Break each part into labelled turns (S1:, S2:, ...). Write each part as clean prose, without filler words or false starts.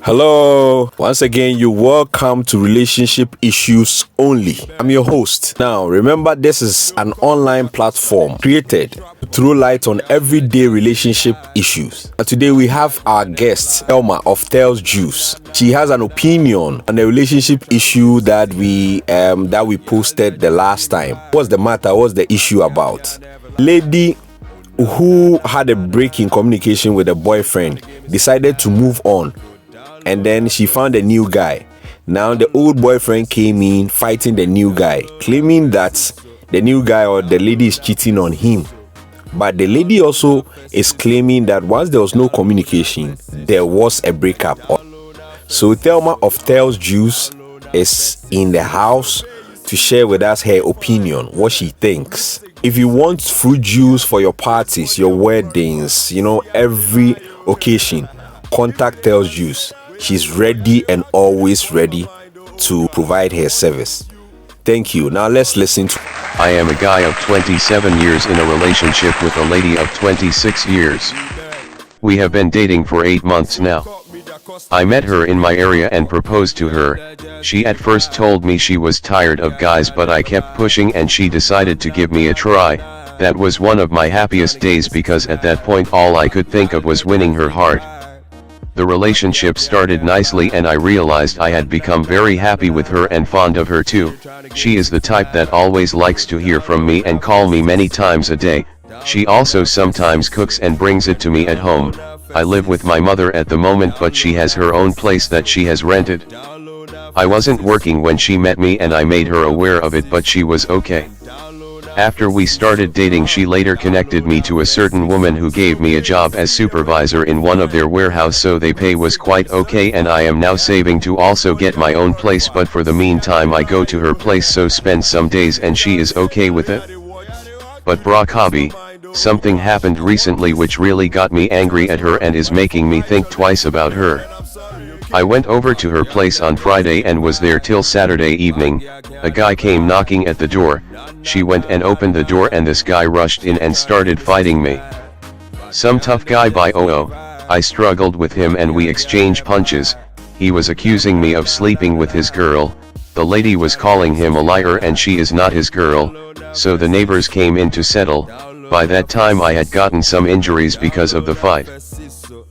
S1: Hello, once again, you're welcome to Relationship Issues Only. I'm your host. Now, remember, this is an online platform created to throw light on everyday relationship issues. And today we have our guest, Elma of Tells Juice. She has an opinion on the relationship issue that we posted the last time. What's the matter? What's the issue about? Lady who had a break in communication with a boyfriend decided to move on, and then she found a new guy. Now the old boyfriend came in fighting the new guy, claiming that the new guy or the lady is cheating on him. But the lady also is claiming that once there was no communication, there was a breakup. So Thelma of Tells Juice is in the house to share with us her opinion, what she thinks. If you want fruit juice for your parties, your weddings, every occasion, contact Tells Juice. She's ready and always ready to provide her service. Thank you. Now let's listen to...
S2: I am a guy of 27 years in a relationship with a lady of 26 years. We have been dating for 8 months now. I met her in my area and proposed to her. She at first told me she was tired of guys, but I kept pushing and she decided to give me a try. That was one of my happiest days because at that point all I could think of was winning her heart. The relationship started nicely and I realized I had become very happy with her and fond of her too. She is the type that always likes to hear from me and call me many times a day. She also sometimes cooks and brings it to me at home. I live with my mother at the moment, but she has her own place that she has rented. I wasn't working when she met me and I made her aware of it, but she was okay. After we started dating, she later connected me to a certain woman who gave me a job as supervisor in one of their warehouse, so they pay was quite okay, and I am now saving to also get my own place, but for the meantime I go to her place so spend some days and she is okay with it. But Brakabi, something happened recently which really got me angry at her and is making me think twice about her. I went over to her place on Friday and was there till Saturday evening. A guy came knocking at the door. She went and opened the door and this guy rushed in and started fighting me. Some tough guy by OO. I struggled with him and we exchanged punches. He was accusing me of sleeping with his girl. The lady was calling him a liar and she is not his girl, so the neighbors came in to settle. By that time I had gotten some injuries because of the fight.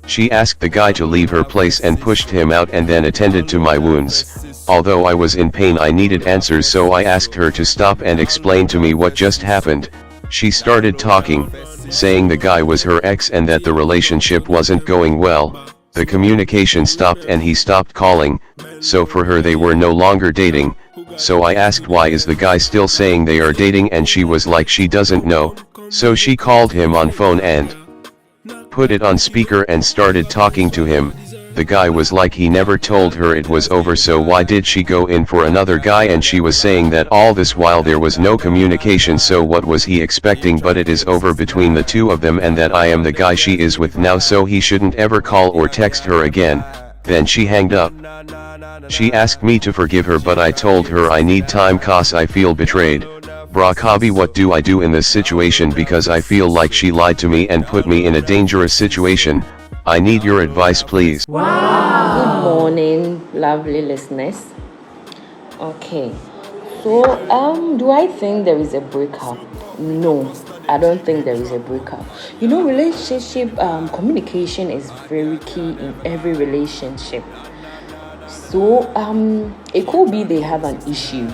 S2: She asked the guy to leave her place and pushed him out and then attended to my wounds. Although I was in pain, I needed answers, so I asked her to stop and explain to me what just happened. She started talking, saying the guy was her ex and that the relationship wasn't going well. The communication stopped and he stopped calling, so for her they were no longer dating. So I asked why is the guy still saying they are dating, and she was like she doesn't know. So she called him on phone and put it on speaker and started talking to him. The guy was like he never told her it was over, so why did she go in for another guy, and she was saying that all this while there was no communication, so what was he expecting, but it is over between the two of them and that I am the guy she is with now, so he shouldn't ever call or text her again. Then she hanged up. She asked me to forgive her, but I told her I need time cause I feel betrayed. Brakabi, what do I do in this situation, because I feel like she lied to me and put me in a dangerous situation. I need your advice, please.
S3: Wow. Good morning, lovely listeners. Okay, so do I think there is a breakup? No, I don't think there is a breakup. Relationship communication is very key in every relationship. So it could be they have an issue,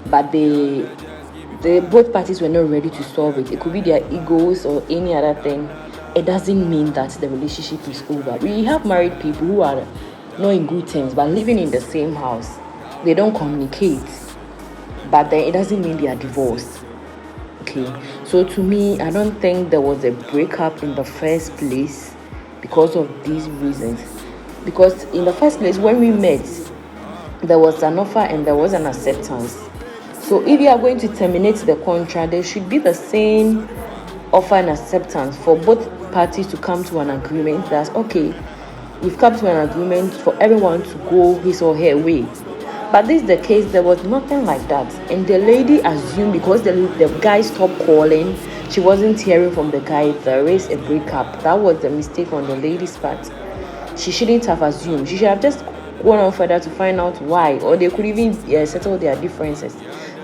S3: but both parties were not ready to solve it. It could be their egos or any other thing. It doesn't mean that the relationship is over. We have married people who are not in good terms but living in the same house. They don't communicate, but then it doesn't mean they are divorced. Okay, so to me, I don't think there was a breakup in the first place because of these reasons. Because in the first place, when we met, there was an offer and there was an acceptance. So if you are going to terminate the contract, there should be the same offer and acceptance for both parties to come to an agreement that, okay, we've come to an agreement for everyone to go his or her way. But this is the case, there was nothing like that. And the lady assumed because the guy stopped calling, she wasn't hearing from the guy, there is a breakup. That was the mistake on the lady's part. she shouldn't have assumed. She should have just gone on further to find out why, or they could even settle their differences.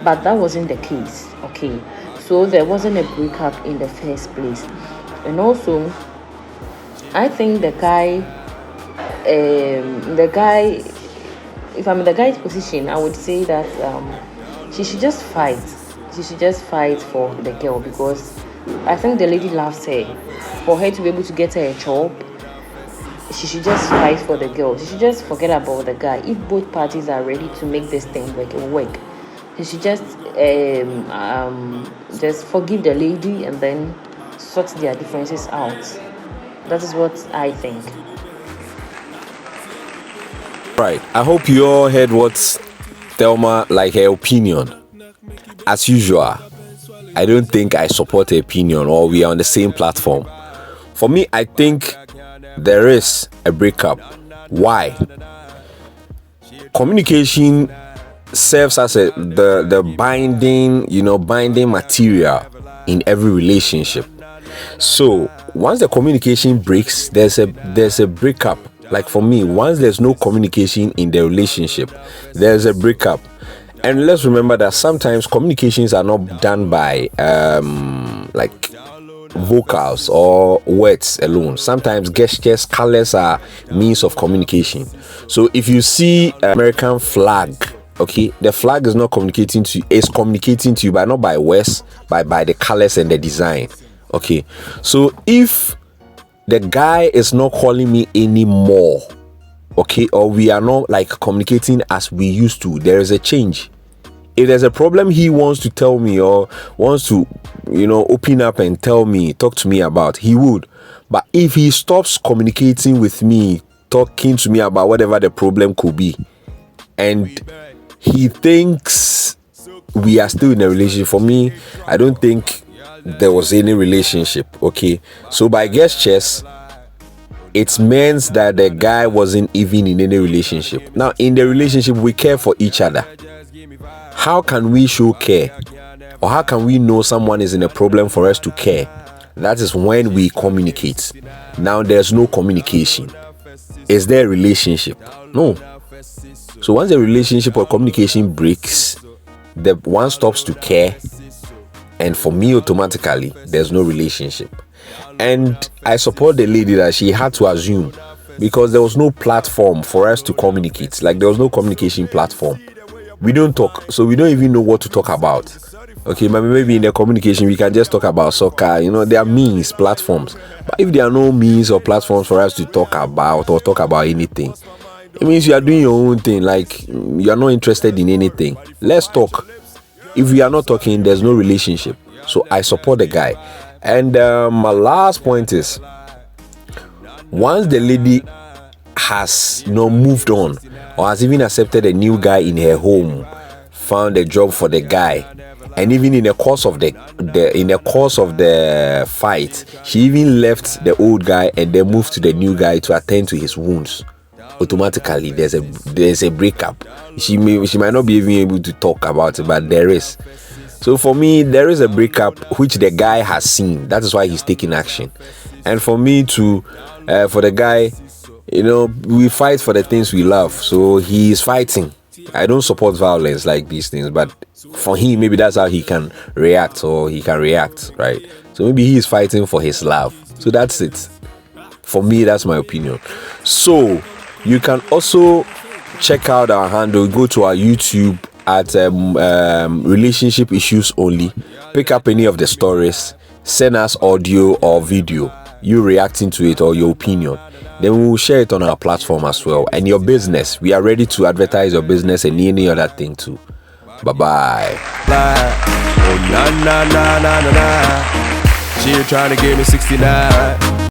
S3: But that wasn't the case. Okay, so there wasn't a breakup in the first place. And also, I think the guy, if I'm in the guy's position, I would say that she should just fight. She should just fight for the girl, because I think the lady loves her. For her to be able to get her a job, she should just fight for the girl. She should just forget about the guy. If both parties are ready to make this thing work, it will work. She should just forgive the lady and then sort their differences out. That is what I think.
S1: Right. I hope you all heard what Thelma, like, her opinion. As usual, I don't think I support her opinion, or we are on the same platform. For me, I think there is a breakup. Why? Communication serves as the binding material in every relationship. So once the communication breaks, there's a breakup. Like for me, once there's no communication in the relationship, there's a breakup. And let's remember that sometimes communications are not done by like vocals or words alone. Sometimes gestures, colors are means of communication. So if you see American flag, okay, the flag is not communicating to you, it's communicating to you, but not by words, by the colors and the design. Okay, so if the guy is not calling me anymore, okay, or we are not like communicating as we used to, there is a change. If there's a problem he wants to tell me, or wants to, open up and talk to me about, he would. But if he stops communicating with me, talking to me about whatever the problem could be, and he thinks we are still in a relationship, for me, I don't think there was any relationship. Okay, so by gestures, it means that the guy wasn't even in any relationship. Now, in the relationship, we care for each other. How can we show care, or how can we know someone is in a problem for us to care? That is when we communicate. Now there's no communication. Is there a relationship? No. So once the relationship or communication breaks, the one stops to care, and for me, automatically there's no relationship. And I support the lady that she had to assume, because there was no platform for us to communicate. Like, there was no communication platform. We don't talk, so we don't even know what to talk about. Okay, maybe in the communication we can just talk about soccer. There are means, platforms. But if there are no means or platforms for us to talk about or talk about anything, it means you are doing your own thing. Like, you are not interested in anything. Let's talk. If we are not talking, there's no relationship. So I support the guy. And my last point is, once the lady has moved on, or has even accepted a new guy in her home, found a job for the guy, and even in the course of the fight, she even left the old guy and then moved to the new guy to attend to his wounds, automatically there's a breakup. She might not be even able to talk about it, but there is. So for me, there is a breakup which the guy has seen. That is why he's taking action. And for me to for the guy, we fight for the things we love. So he is fighting. I don't support violence like these things, but for him, maybe that's how he can react, right? So maybe he is fighting for his love. So that's it. For me, that's my opinion. So you can also check out our handle. Go to our YouTube at Relationship Issues Only. Pick up any of the stories. Send us audio or video, you reacting to it or your opinion. Then we will share it on our platform as well. And your business, we are ready to advertise your business and any other thing too. Bye-bye.
S4: Oh, na na na na na na. She trying to give me 69.